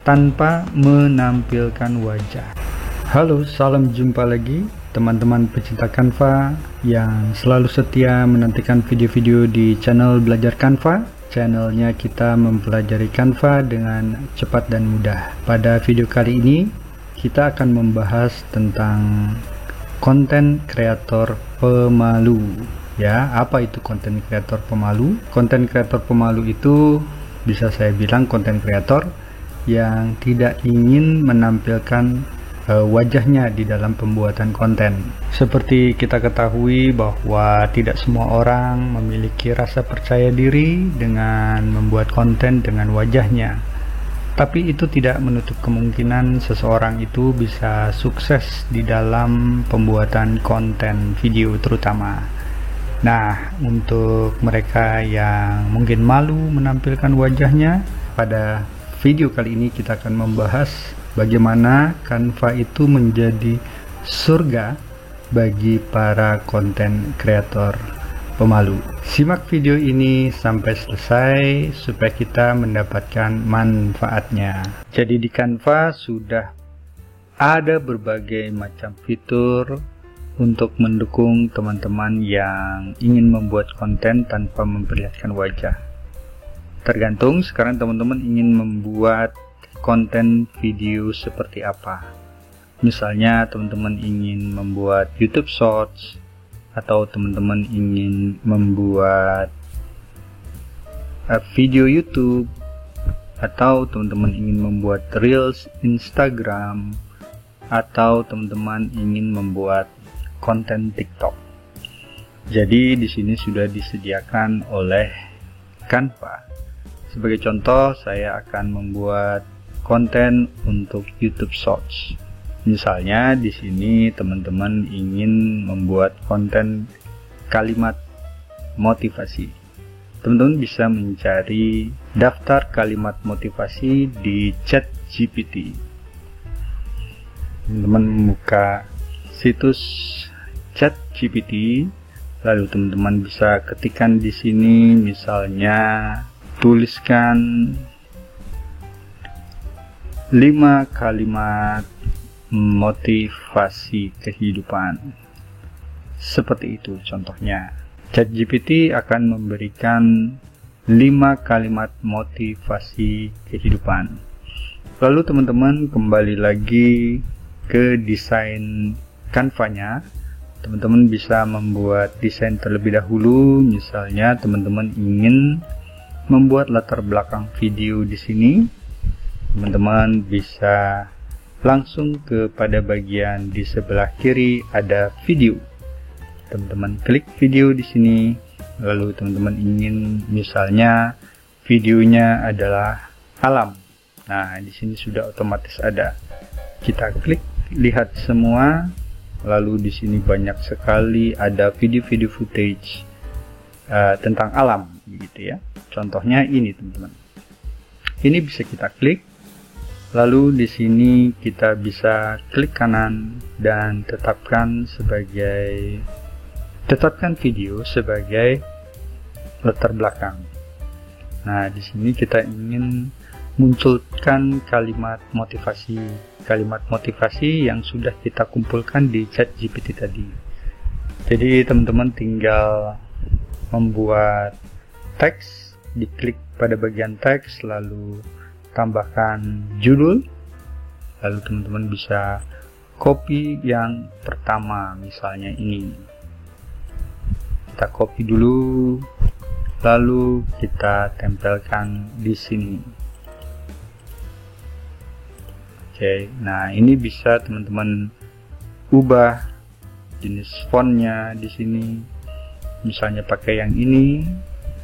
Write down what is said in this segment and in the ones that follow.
tanpa menampilkan wajah. Halo, salam jumpa lagi teman-teman pecinta Canva yang selalu setia menantikan video-video di channel Belajar Canva. Channelnya kita mempelajari Canva dengan cepat dan mudah. Pada video kali ini kita akan membahas tentang konten kreator pemalu. Ya, apa itu konten kreator pemalu? Konten kreator pemalu itu bisa saya bilang konten kreator yang tidak ingin menampilkan wajahnya di dalam pembuatan konten. Seperti kita ketahui bahwa tidak semua orang memiliki rasa percaya diri dengan membuat konten dengan wajahnya. Tapi itu tidak menutup kemungkinan seseorang itu bisa sukses di dalam pembuatan konten video terutama. Nah, untuk mereka yang mungkin malu menampilkan wajahnya, pada video kali ini kita akan membahas bagaimana Canva itu menjadi surga bagi para konten kreator pemalu. Simak video ini sampai selesai supaya kita mendapatkan manfaatnya. Jadi di Canva sudah ada berbagai macam fitur untuk mendukung teman-teman yang ingin membuat konten tanpa memperlihatkan wajah. Tergantung sekarang teman-teman ingin membuat konten video seperti apa. Misalnya teman-teman ingin membuat YouTube Shorts, atau teman-teman ingin membuat video YouTube, atau teman-teman ingin membuat Reels Instagram, atau teman-teman ingin membuat konten TikTok. Jadi di sini sudah disediakan oleh Canva. Sebagai contoh, saya akan membuat konten untuk YouTube Shorts. Misalnya di sini teman-teman ingin membuat konten kalimat motivasi. Teman-teman bisa mencari daftar kalimat motivasi di ChatGPT. Teman-teman membuka situs ChatGPT, lalu teman-teman bisa ketikkan di sini, misalnya tuliskan 5 kalimat motivasi kehidupan. Seperti itu contohnya. ChatGPT akan memberikan 5 kalimat motivasi kehidupan. Lalu teman-teman kembali lagi ke desain Canva-nya. Teman-teman bisa membuat desain terlebih dahulu. Misalnya teman-teman ingin membuat latar belakang video di sini. Teman-teman bisa langsung kepada bagian di sebelah kiri ada video. Teman-teman klik video di sini, lalu teman-teman ingin misalnya videonya adalah alam. Nah, di sini sudah otomatis ada. Kita klik lihat semua, lalu di sini banyak sekali ada video-video footage tentang alam gitu ya. Contohnya ini teman-teman. Ini bisa kita klik. Lalu di sini kita bisa klik kanan dan tetapkan video sebagai latar belakang. Nah, di sini kita ingin munculkan kalimat motivasi yang sudah kita kumpulkan di ChatGPT tadi. Jadi teman-teman tinggal membuat teks, diklik pada bagian teks, lalu tambahkan judul, lalu teman-teman bisa copy yang pertama, misalnya ini. Kita copy dulu, lalu kita tempelkan di sini. Oke, nah ini bisa teman-teman ubah jenis fontnya di sini. Misalnya pakai yang ini.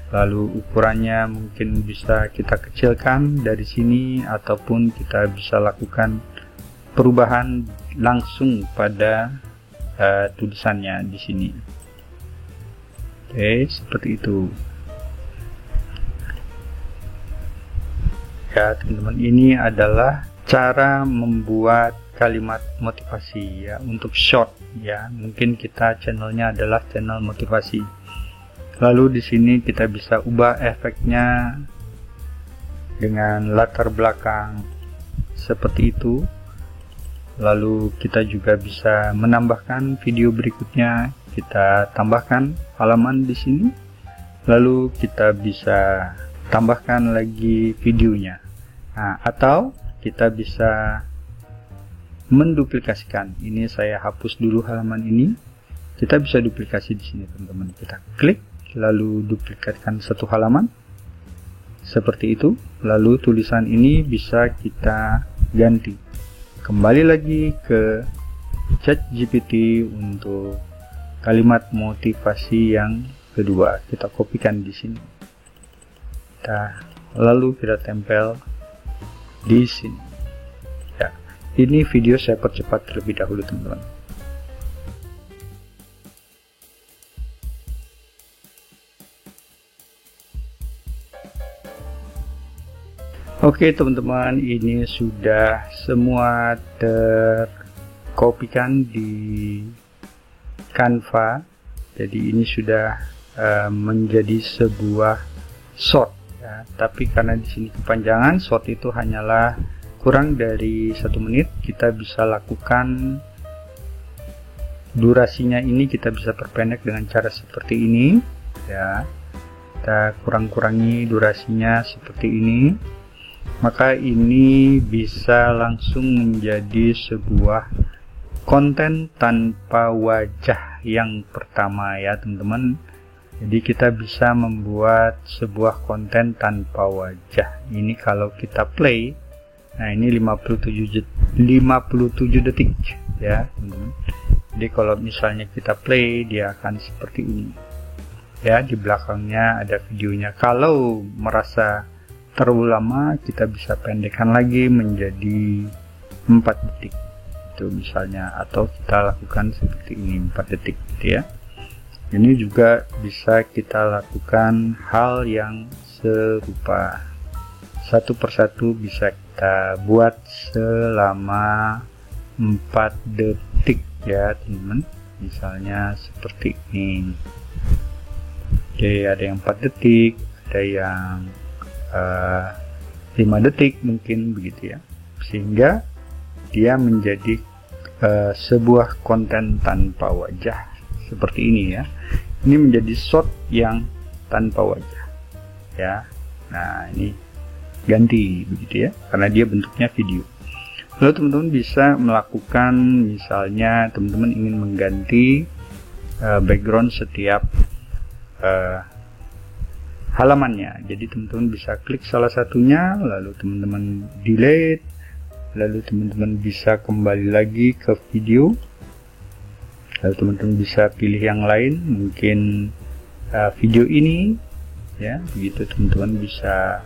Lalu ukurannya mungkin bisa kita kecilkan dari sini, ataupun kita bisa lakukan perubahan langsung pada tulisannya di sini. Oke, seperti itu. Ya, teman-teman, ini adalah cara membuat kalimat motivasi ya untuk short ya. Mungkin kita channelnya adalah channel motivasi. Lalu di sini kita bisa ubah efeknya dengan latar belakang seperti itu. Lalu kita juga bisa menambahkan video berikutnya, kita tambahkan halaman di sini, lalu kita bisa tambahkan lagi videonya. Nah, atau kita bisa menduplikasikan. Ini saya hapus dulu halaman ini. Kita bisa duplikasi di sini, teman-teman. Kita klik, lalu duplikasikan satu halaman seperti itu. Lalu tulisan ini bisa kita ganti. Kembali lagi ke ChatGPT untuk kalimat motivasi yang kedua. Kita kopikan di sini. Lalu kita tempel di sini. Ya, ini video saya percepat terlebih dahulu, teman-teman. Oke teman-teman, ini sudah semua terkopikan di Canva. Jadi ini sudah menjadi sebuah short ya. Tapi karena di sini kepanjangan, short itu hanyalah kurang dari 1 menit. Kita bisa lakukan durasinya ini, kita bisa perpendek dengan cara seperti ini ya. Kita kurang-kurangi durasinya seperti ini. Maka ini bisa langsung menjadi sebuah konten tanpa wajah yang pertama ya teman-teman. Jadi kita bisa membuat sebuah konten tanpa wajah. Ini kalau kita play, nah ini 57 detik ya teman-teman. Jadi kalau misalnya kita play, dia akan seperti ini ya. Di belakangnya ada videonya. Kalau merasa terlalu lama, kita bisa pendekkan lagi menjadi 4 detik itu misalnya, atau kita lakukan seperti ini 4 detik gitu ya. Ini juga bisa kita lakukan hal yang serupa, satu persatu bisa kita buat selama 4 detik ya teman-teman. Misalnya seperti ini. Oke, ada yang 4 detik, ada yang 5 detik mungkin begitu ya, sehingga dia menjadi sebuah konten tanpa wajah seperti ini ya. Ini menjadi short yang tanpa wajah ya. Nah ini ganti begitu ya, karena dia bentuknya video. Lalu teman-teman bisa melakukan, misalnya teman-teman ingin mengganti background setiap halamannya. Jadi teman-teman bisa klik salah satunya, lalu teman-teman delete, lalu teman-teman bisa kembali lagi ke video, lalu teman-teman bisa pilih yang lain, mungkin video ini ya, begitu teman-teman bisa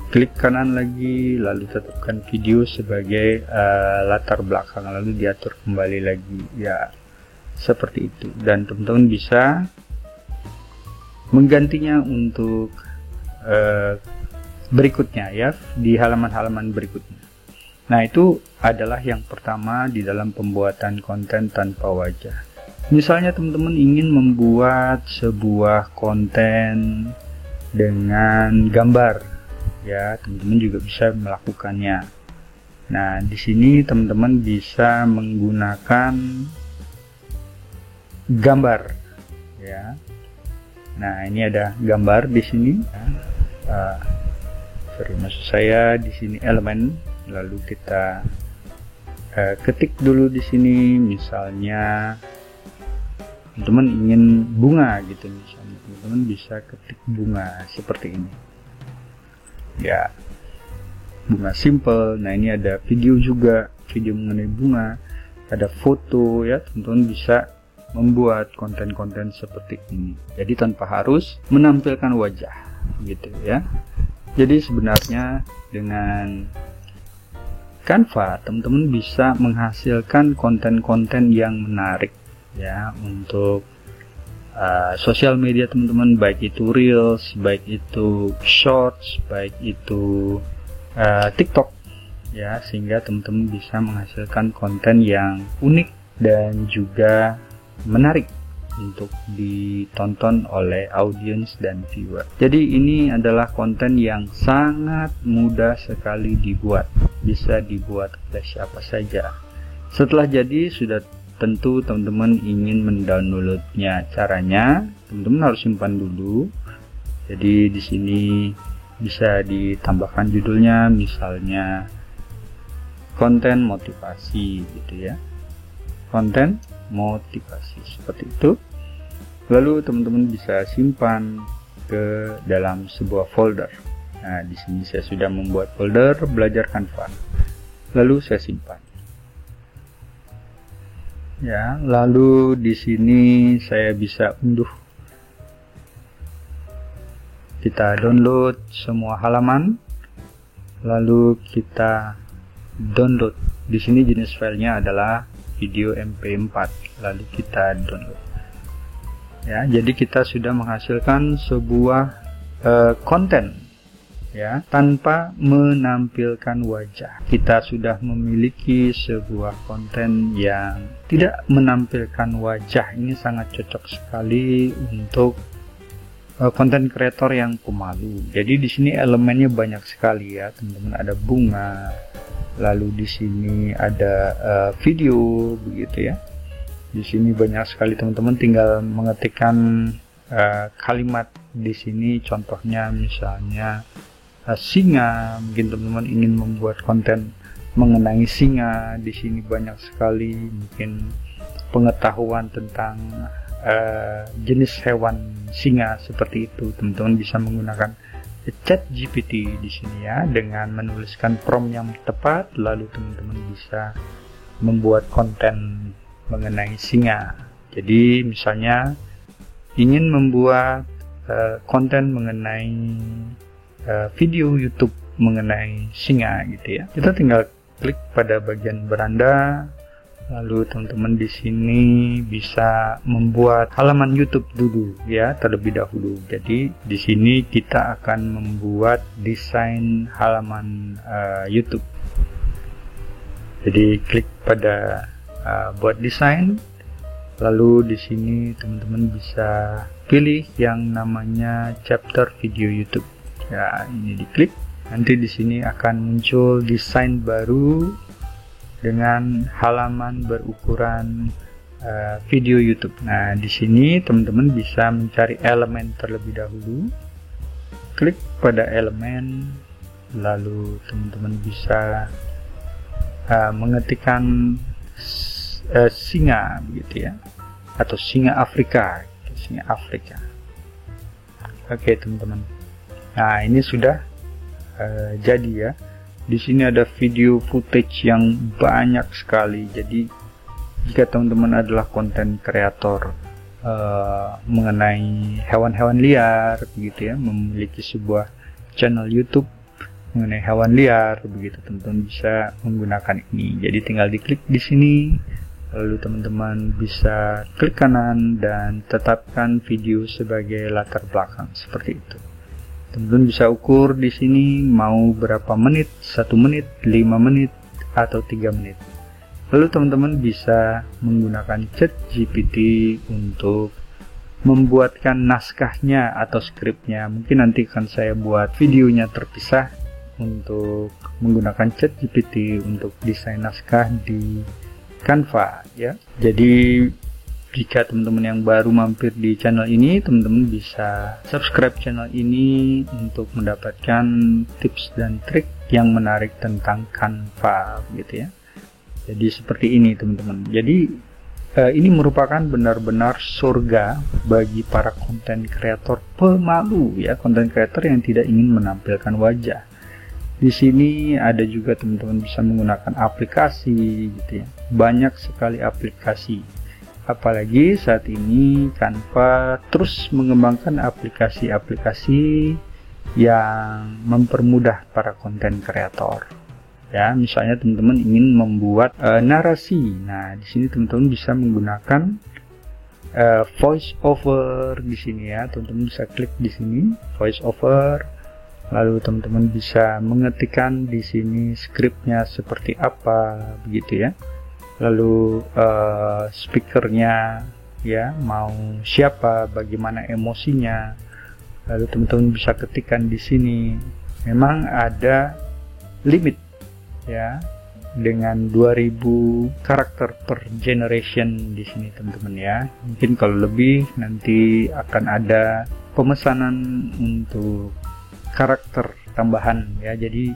klik kanan lagi, lalu tetapkan video sebagai latar belakang, lalu diatur kembali lagi ya, seperti itu. Dan teman-teman bisa menggantinya untuk berikutnya ya, di halaman-halaman berikutnya. Nah itu adalah yang pertama di dalam pembuatan konten tanpa wajah. Misalnya teman-teman ingin membuat sebuah konten dengan gambar ya, teman-teman juga bisa melakukannya. Nah di sini teman-teman bisa menggunakan gambar ya. Nah ini ada gambar di sini. Maksud saya di sini elemen. Lalu kita ketik dulu di sini. Misalnya teman-teman ingin bunga gitu, misalnya teman-teman bisa ketik bunga seperti ini. Ya, bunga simple. Nah ini ada video juga, video mengenai bunga. Ada foto ya, teman-teman bisa membuat konten-konten seperti ini. Jadi tanpa harus menampilkan wajah gitu ya. Jadi sebenarnya dengan Canva teman-teman bisa menghasilkan konten-konten yang menarik ya untuk sosial media teman-teman, baik itu Reels, baik itu Shorts, baik itu TikTok ya, sehingga teman-teman bisa menghasilkan konten yang unik dan juga menarik untuk ditonton oleh audiens dan viewer. Jadi ini adalah konten yang sangat mudah sekali dibuat, bisa dibuat oleh siapa saja. Setelah jadi, sudah tentu teman-teman ingin mendownloadnya. Caranya teman-teman harus simpan dulu. Jadi di sini bisa ditambahkan judulnya, misalnya konten motivasi gitu ya, konten motivasi seperti itu. Lalu teman-teman bisa simpan ke dalam sebuah folder. Nah, di sini saya sudah membuat folder belajar Canva. Lalu saya simpan. Ya, lalu di sini saya bisa unduh. Kita download semua halaman. Lalu kita download. Di sini jenis filenya adalah video MP4. Lalu kita download. Ya, jadi kita sudah menghasilkan sebuah konten ya, tanpa menampilkan wajah. Kita sudah memiliki sebuah konten yang tidak menampilkan wajah. Ini sangat cocok sekali untuk konten kreator yang pemalu. Jadi di sini elemennya banyak sekali ya, teman-teman. Ada bunga, lalu di sini ada video begitu ya. Di sini banyak sekali, teman-teman tinggal mengetikkan kalimat di sini. Contohnya misalnya singa. Mungkin teman-teman ingin membuat konten mengenai singa. Di sini banyak sekali mungkin pengetahuan tentang jenis hewan singa seperti itu. Teman-teman bisa menggunakan ChatGPT di sini ya, dengan menuliskan prompt yang tepat, lalu teman-teman bisa membuat konten mengenai singa. Jadi misalnya ingin membuat konten mengenai video YouTube mengenai singa gitu ya. Kita tinggal klik pada bagian beranda. Lalu teman-teman di sini bisa membuat halaman YouTube dulu ya, terlebih dahulu. Jadi di sini kita akan membuat desain halaman YouTube. Jadi klik pada buat desain. Lalu di sini teman-teman bisa pilih yang namanya chapter video YouTube. Ya, ini diklik. Nanti di sini akan muncul desain baru dengan halaman berukuran video YouTube. Nah, di sini teman-teman bisa mencari elemen terlebih dahulu. Klik pada elemen, lalu teman-teman bisa mengetikkan singa begitu ya, atau singa Afrika, singa Afrika. Oke, teman-teman. Nah, ini sudah jadi ya. Di sini ada video footage yang banyak sekali. Jadi jika teman-teman adalah konten kreator mengenai hewan-hewan liar begitu ya, memiliki sebuah channel YouTube mengenai hewan liar begitu, teman-teman bisa menggunakan ini. Jadi tinggal diklik di sini, lalu teman-teman bisa klik kanan dan tetapkan video sebagai latar belakang seperti itu. Teman-teman bisa ukur di sini mau berapa menit, 1 menit, 5 menit, atau 3 menit. Lalu teman-teman bisa menggunakan ChatGPT untuk membuatkan naskahnya atau skripnya. Mungkin nanti akan saya buat videonya terpisah untuk menggunakan ChatGPT untuk desain naskah di Canva ya. Jadi jika teman-teman yang baru mampir di channel ini, teman-teman bisa subscribe channel ini untuk mendapatkan tips dan trik yang menarik tentang Canva gitu ya. Jadi seperti ini teman-teman. Jadi ini merupakan benar-benar surga bagi para konten kreator pemalu ya, konten kreator yang tidak ingin menampilkan wajah. Di sini ada juga teman-teman bisa menggunakan aplikasi gitu ya. Banyak sekali aplikasi. Apalagi saat ini Canva terus mengembangkan aplikasi-aplikasi yang mempermudah para konten kreator. Ya, misalnya teman-teman ingin membuat narasi. Nah, di sini teman-teman bisa menggunakan voice over di sini ya. Teman-teman bisa klik di sini voice over. Lalu teman-teman bisa mengetikkan di sini skripnya seperti apa begitu ya. Lalu speakernya ya, mau siapa, bagaimana emosinya. Lalu teman-teman bisa ketikkan di sini. Memang ada limit ya, dengan 2000 karakter per generation di sini teman-teman ya. Mungkin kalau lebih nanti akan ada pemesanan untuk karakter tambahan ya. Jadi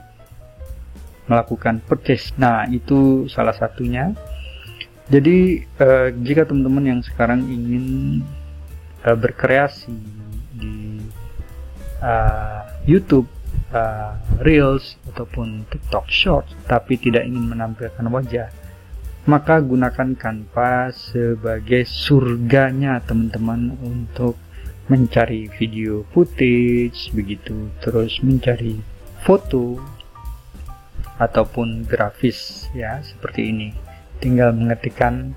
melakukan purchase. Nah, itu salah satunya. Jadi jika teman-teman yang sekarang ingin berkreasi di YouTube, Reels ataupun TikTok Short, tapi tidak ingin menampilkan wajah, maka gunakan Canva sebagai surganya teman-teman untuk mencari video footage begitu, terus mencari foto ataupun grafis ya, seperti ini. Tinggal mengetikkan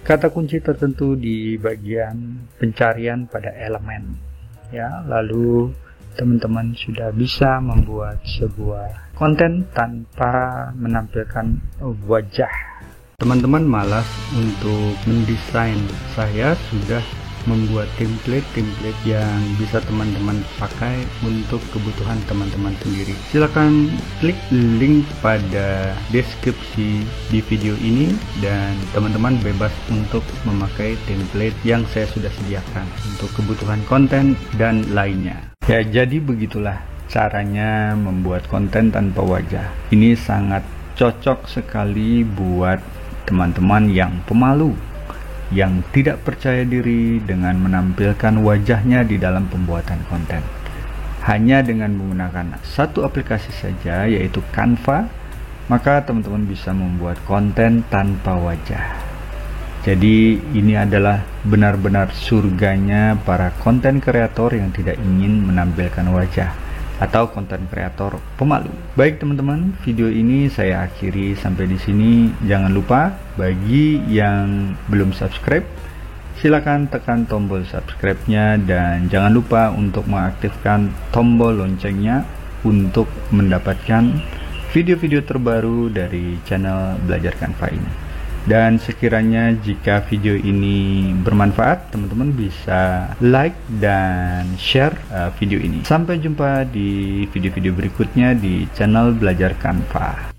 kata kunci tertentu di bagian pencarian pada elemen ya, lalu teman-teman sudah bisa membuat sebuah konten tanpa menampilkan wajah. Teman-teman malas untuk mendesain, saya sudah membuat template yang bisa teman-teman pakai untuk kebutuhan teman-teman sendiri. Silakan klik link pada deskripsi di video ini dan teman-teman bebas untuk memakai template yang saya sudah sediakan untuk kebutuhan konten dan lainnya. Ya, jadi begitulah caranya membuat konten tanpa wajah. Ini sangat cocok sekali buat teman-teman yang pemalu, yang tidak percaya diri dengan menampilkan wajahnya di dalam pembuatan konten. Hanya dengan menggunakan satu aplikasi saja, yaitu Canva, maka teman-teman bisa membuat konten tanpa wajah. Jadi ini adalah benar-benar surganya para konten kreator yang tidak ingin menampilkan wajah, atau konten kreator pemalu. Baik teman-teman, video ini saya akhiri sampai di sini. Jangan lupa bagi yang belum subscribe, silakan tekan tombol subscribe-nya dan jangan lupa untuk mengaktifkan tombol loncengnya untuk mendapatkan video-video terbaru dari channel Belajar Canva ini. Dan sekiranya jika video ini bermanfaat, teman-teman bisa like dan share video ini. Sampai jumpa di video-video berikutnya di channel Belajar Canva.